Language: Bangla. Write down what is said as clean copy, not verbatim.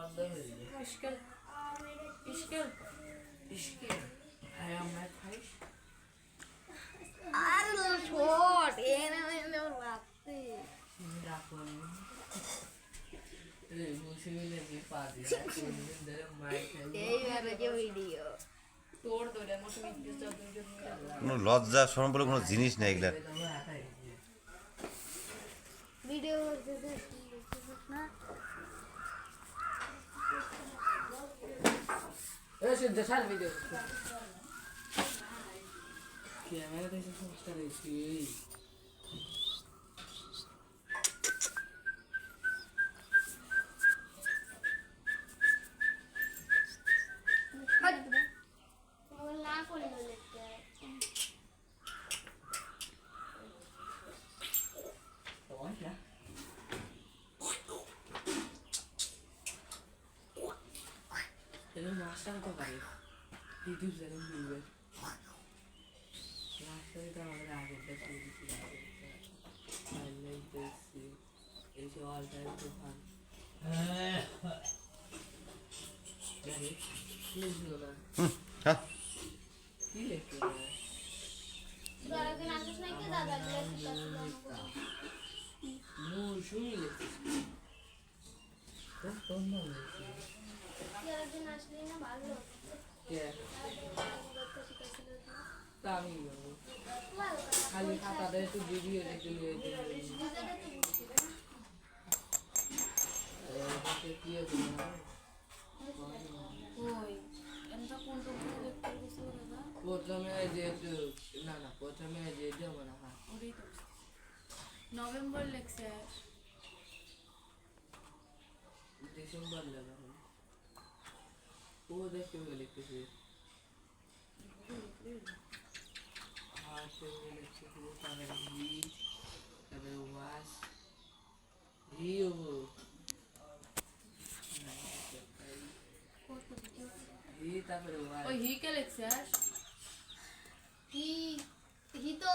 İşgal. İşgal. İşgal. Hayamlar kayış. আরে ছোট এনে এনে রাখতে Şimdi raklanıyor. Bu şöyle bir parça. Kendimden maytayım. এইবারে যে ভিডিও তোর তোরে মতো ভিডিও চালাতে কোনো লজ্জা শরম বলে কোনো জিনিস নেই এগুলা। ভিডিও করতেছে না এসে দেখার ভিডিও ক্যামেরা দেখে সমস্যা রয়েছে না করলে লিখতে Ele mostra no país. Vídeos eram livres. Mostra da hora água da publicidade. Olha esse. Esse olha do pan. Gari. Lezio na. হ্যাঁ Dile que. সারাদিন আসিস নাকি দাদা No, Júlia. Tá tomando. সারাদিন আসলে না ভালো Que? Tá amigo. ভালো খালি খাতাটা একটু ভিডিও দেখতে নিয়ে প্রথমে যে না না প্রথমে যে মনে হয় নভেম্বর লেখছে ডিসেম্বর লেখা হলো ও দেখতে লিখতেছি তারপরে হি তারপরে ওয়াশ হি হি তারপরে ওয়াশ ওই হিকে লেখছে কি হি তো